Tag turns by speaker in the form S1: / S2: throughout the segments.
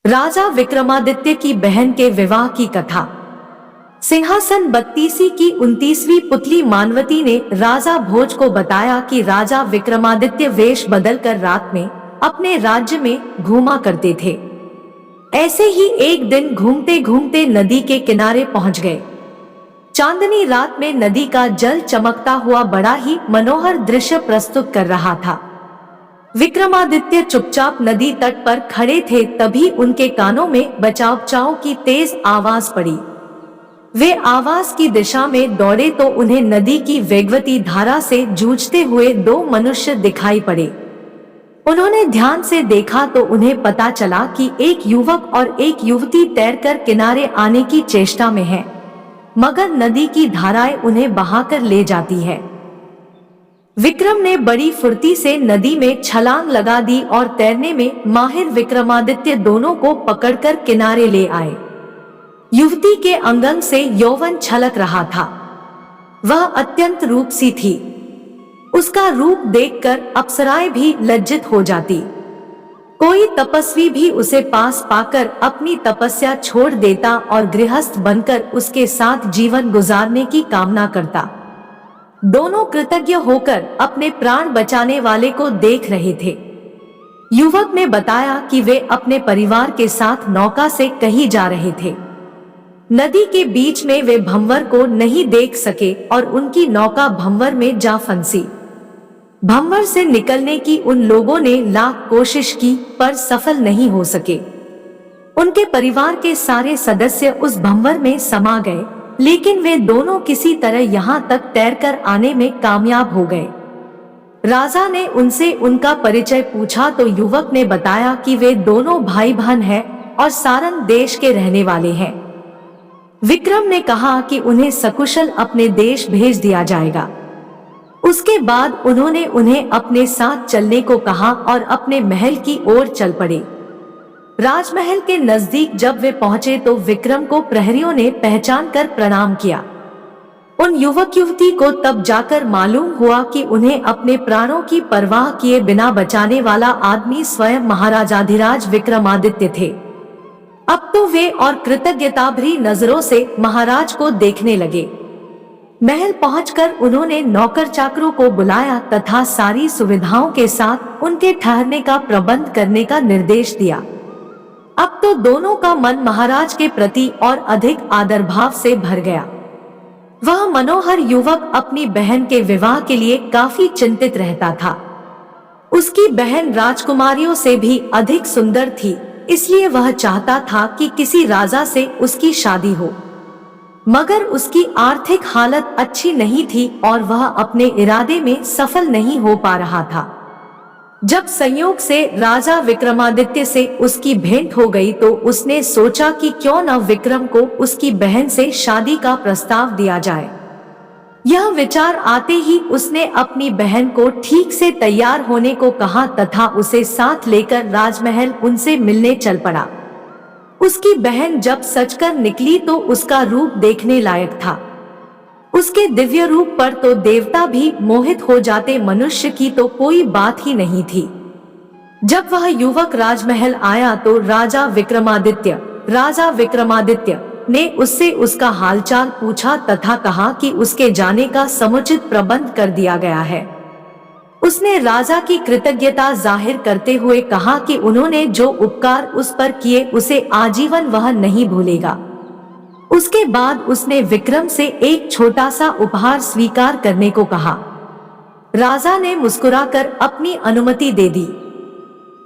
S1: राजा विक्रमादित्य की बहन के विवाह की कथा। सिंहासन बत्तीसी की 29वीं पुतली मानवती ने राजा भोज को बताया कि राजा विक्रमादित्य वेश बदलकर रात में अपने राज्य में घूमा करते थे। ऐसे ही एक दिन घूमते घूमते नदी के किनारे पहुंच गए। चांदनी रात में नदी का जल चमकता हुआ बड़ा ही मनोहर दृश्य प्रस्तुत कर रहा था। विक्रमादित्य चुपचाप नदी तट पर खड़े थे, तभी उनके कानों में बचाव बचाव की तेज आवाज पड़ी। वे आवाज की दिशा में दौड़े तो उन्हें नदी की वेगवती धारा से जूझते हुए दो मनुष्य दिखाई पड़े। उन्होंने ध्यान से देखा तो उन्हें पता चला कि एक युवक और एक युवती तैरकर किनारे आने की चेष्टा में हैं, मगर नदी की धाराएं उन्हें बहाकर ले जाती है। विक्रम ने बड़ी फुर्ती से नदी में छलांग लगा दी और तैरने में माहिर विक्रमादित्य दोनों को पकड़कर किनारे ले आए। युवती के अंगन से यौवन छलक रहा था। वह अत्यंत रूपसी थी। उसका रूप देखकर अप्सराएं भी लज्जित हो जाती। कोई तपस्वी भी उसे पास पाकर अपनी तपस्या छोड़ देता और गृहस्थ बनकर उसके साथ जीवन गुजारने की कामना करता। दोनों कृतज्ञ होकर अपने प्राण बचाने वाले को देख रहे थे। युवक ने बताया कि वे अपने परिवार के साथ नौका से कहीं जा रहे थे। नदी के बीच में वे भंवर को नहीं देख सके और उनकी नौका भंवर में जा फंसी। भंवर से निकलने की उन लोगों ने लाख कोशिश की पर सफल नहीं हो सके। उनके परिवार के सारे सदस्य उस भंवर में समा गए, लेकिन वे दोनों किसी तरह यहाँ तक तैरकर आने में कामयाब हो गए। राजा ने उनसे उनका परिचय पूछा तो युवक ने बताया कि वे दोनों भाई बहन हैं और सारंग देश के रहने वाले हैं। विक्रम ने कहा कि उन्हें सकुशल अपने देश भेज दिया जाएगा। उसके बाद उन्होंने उन्हें अपने साथ चलने को कहा और अपने महल की ओर चल पड़े। राजमहल के नजदीक जब वे पहुंचे तो विक्रम को प्रहरियों ने पहचान कर प्रणाम किया। उन युवक युवती को तब जाकर मालूम हुआ कि उन्हें अपने प्राणों की परवाह किए बिना बचाने वाला आदमी स्वयं महाराजाधिराज विक्रमादित्य थे। अब तो वे और कृतज्ञता भरी नजरों से महाराज को देखने लगे। महल पहुंचकर उन्होंने नौकर चाकरों को बुलाया तथा सारी सुविधाओं के साथ उनके ठहरने का प्रबंध करने का निर्देश दिया। अब तो दोनों का मन महाराज के प्रति और अधिक आदर भाव से भर गया। वह मनोहर युवक अपनी बहन के विवाह के लिए काफी चिंतित रहता था। उसकी बहन राजकुमारियों से भी अधिक सुंदर थी, इसलिए वह चाहता था कि किसी राजा से उसकी शादी हो, मगर उसकी आर्थिक हालत अच्छी नहीं थी और वह अपने इरादे में सफल नहीं हो पा रहा था। जब संयोग से राजा विक्रमादित्य से उसकी भेंट हो गई तो उसने सोचा कि क्यों न विक्रम को उसकी बहन से शादी का प्रस्ताव दिया जाए। यह विचार आते ही उसने अपनी बहन को ठीक से तैयार होने को कहा तथा उसे साथ लेकर राजमहल उनसे मिलने चल पड़ा। उसकी बहन जब सजकर निकली तो उसका रूप देखने लायक था। उसके दिव्य रूप पर तो देवता भी मोहित हो जाते, मनुष्य की तो कोई बात ही नहीं थी। जब वह युवक राजमहल आया तो राजा विक्रमादित्य ने उससे उसका हालचाल पूछा तथा कहा कि उसके जाने का समुचित प्रबंध कर दिया गया है। उसने राजा की कृतज्ञता जाहिर करते हुए कहा कि उन्होंने जो उपकार उस पर किए उसे आजीवन वह नहीं भूलेगा। उसके बाद उसने विक्रम से एक छोटा सा उपहार स्वीकार करने को कहा। राजा ने मुस्कुराकर अपनी अनुमति दे दी।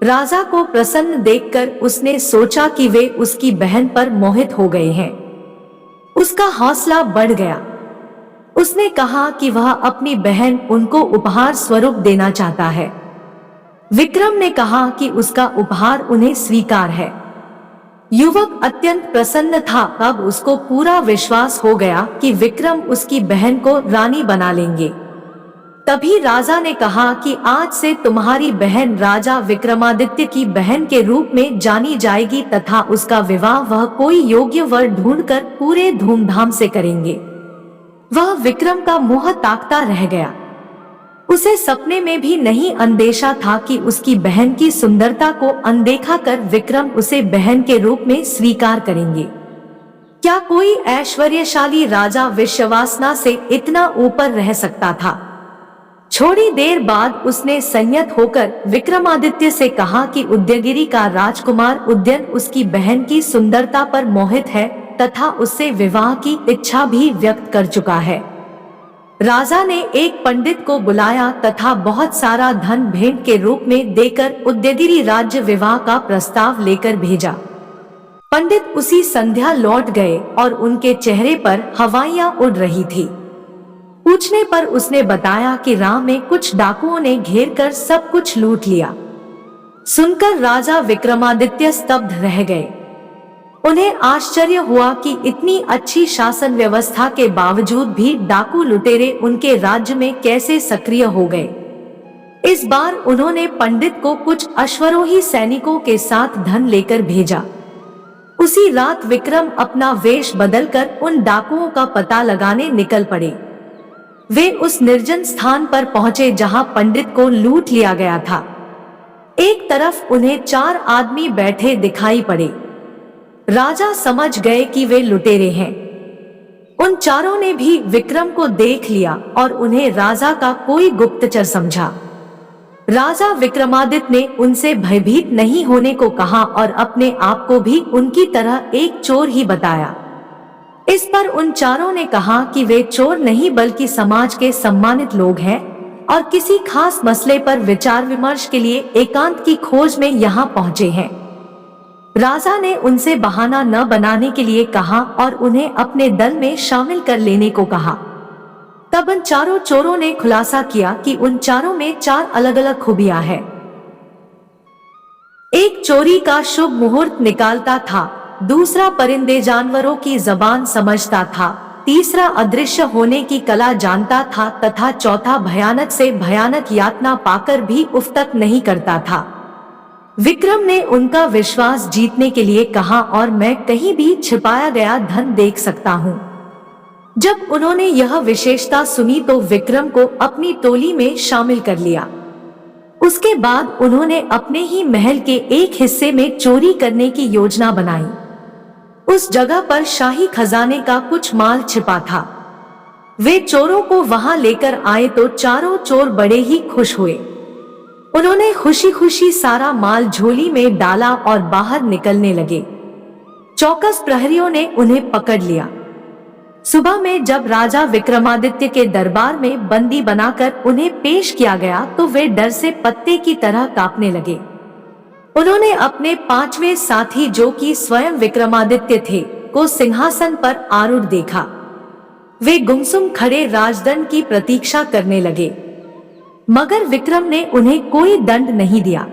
S1: राजा को प्रसन्न देखकर उसने सोचा कि वे उसकी बहन पर मोहित हो गए हैं। उसका हौसला बढ़ गया। उसने कहा कि वह अपनी बहन उनको उपहार स्वरूप देना चाहता है। विक्रम ने कहा कि उसका उपहार उन्हें स्वीकार है। युवक अत्यंत प्रसन्न था। अब उसको पूरा विश्वास हो गया कि विक्रम उसकी बहन को रानी बना लेंगे। तभी राजा ने कहा कि आज से तुम्हारी बहन राजा विक्रमादित्य की बहन के रूप में जानी जाएगी तथा उसका विवाह वह कोई योग्य वर ढूंढकर पूरे धूमधाम से करेंगे। वह विक्रम का मुंह ताकता रह गया। उसे सपने में भी नहीं अंदेशा था कि उसकी बहन की सुंदरता को अनदेखा कर विक्रम उसे बहन के रूप में स्वीकार करेंगे। क्या कोई ऐश्वर्यशाली राजा विश्ववासना से इतना ऊपर रह सकता था? थोड़ी देर बाद उसने संयत होकर विक्रमादित्य से कहा कि उदयगिरी का राजकुमार उदयन उसकी बहन की सुंदरता पर मोहित है तथा उससे विवाह की इच्छा भी व्यक्त कर चुका है। राजा ने एक पंडित को बुलाया तथा बहुत सारा धन भेंट के रूप में देकर उदयगिरी राज्य विवाह का प्रस्ताव लेकर भेजा। पंडित उसी संध्या लौट गए और उनके चेहरे पर हवाइयां उड़ रही थी। पूछने पर उसने बताया कि राह में कुछ डाकुओं ने घेर कर सब कुछ लूट लिया। सुनकर राजा विक्रमादित्य स्तब्ध रह गए। उन्हें आश्चर्य हुआ कि इतनी अच्छी शासन व्यवस्था के बावजूद भी डाकू लुटेरे उनके राज्य में कैसे सक्रिय हो गए। इस बार उन्होंने पंडित को कुछ अश्वरोही सैनिकों के साथ धन लेकर भेजा। उसी रात विक्रम अपना वेश बदलकर उन डाकुओं का पता लगाने निकल पड़े। वे उस निर्जन स्थान पर पहुंचे जहां पंडित को लूट लिया गया था। एक तरफ उन्हें 4 आदमी बैठे दिखाई पड़े। राजा समझ गए कि वे लुटेरे हैं। उन चारों ने भी विक्रम को देख लिया और उन्हें राजा का कोई गुप्तचर समझा। राजा विक्रमादित्य ने उनसे भयभीत नहीं होने को कहा और अपने आप को भी उनकी तरह एक चोर ही बताया। इस पर उन चारों ने कहा कि वे चोर नहीं बल्कि समाज के सम्मानित लोग हैं और किसी खास मसले पर विचार विमर्श के लिए एकांत की खोज में यहाँ पहुँचे हैं। राजा ने उनसे बहाना न बनाने के लिए कहा और उन्हें अपने दल में शामिल कर लेने को कहा। तब उन चारों चोरों ने खुलासा किया कि उन चारों में 4 अलग अलग खूबियां हैं। एक चोरी का शुभ मुहूर्त निकालता था, दूसरा परिंदे जानवरों की जबान समझता था, तीसरा अदृश्य होने की कला जानता था तथा चौथा भयानक से भयानक यातना पाकर भी उफ तक नहीं करता था। विक्रम ने उनका विश्वास जीतने के लिए कहा और मैं कहीं भी छिपाया गया धन देख सकता हूँ। जब उन्होंने यह विशेषता सुनी तो विक्रम को अपनी टोली में शामिल कर लिया। उसके बाद उन्होंने अपने ही महल के एक हिस्से में चोरी करने की योजना बनाई। उस जगह पर शाही खजाने का कुछ माल छिपा था। वे चोरों को वहां लेकर आए तो चारों चोर बड़े ही खुश हुए। उन्होंने खुशी खुशी सारा माल झोली में डाला और बाहर निकलने लगे। चौकस प्रहरियों ने उन्हें पकड़ लिया। सुबह में जब राजा विक्रमादित्य के दरबार में बंदी बनाकर उन्हें पेश किया गया तो वे डर से पत्ते की तरह कांपने लगे। उन्होंने अपने 5वें साथी जो कि स्वयं विक्रमादित्य थे को सिंहासन पर आरूढ़ देखा। वे गुमसुम खड़े राजदंड की प्रतीक्षा करने लगे, मगर विक्रम ने उन्हें कोई दंड नहीं दिया।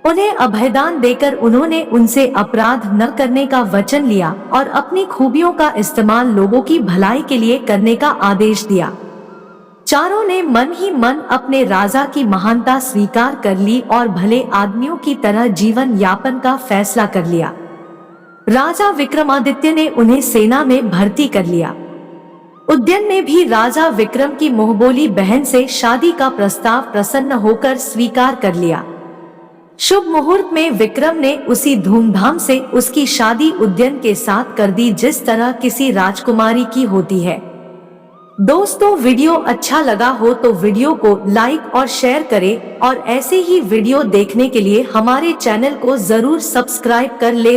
S1: उन्हें अभयदान देकर उन्होंने उनसे अपराध न करने का वचन लिया और अपनी खूबियों का इस्तेमाल लोगों की भलाई के लिए करने का आदेश दिया। चारों ने मन ही मन अपने राजा की महानता स्वीकार कर ली और भले आदमियों की तरह जीवन यापन का फैसला कर लिया। राजा विक्रमादित्य ने उन्हें सेना में भर्ती कर लिया। उदयन ने भी राजा विक्रम की मुंहबोली बहन से शादी का प्रस्ताव प्रसन्न होकर स्वीकार कर लिया। शुभ मुहूर्त में विक्रम ने उसी धूमधाम से उसकी शादी उदयन के साथ कर दी जिस तरह किसी राजकुमारी की होती है। दोस्तों, वीडियो अच्छा लगा हो तो वीडियो को लाइक और शेयर करें और ऐसे ही वीडियो देखने के लिए हमारे चैनल को जरूर सब्सक्राइब कर ले।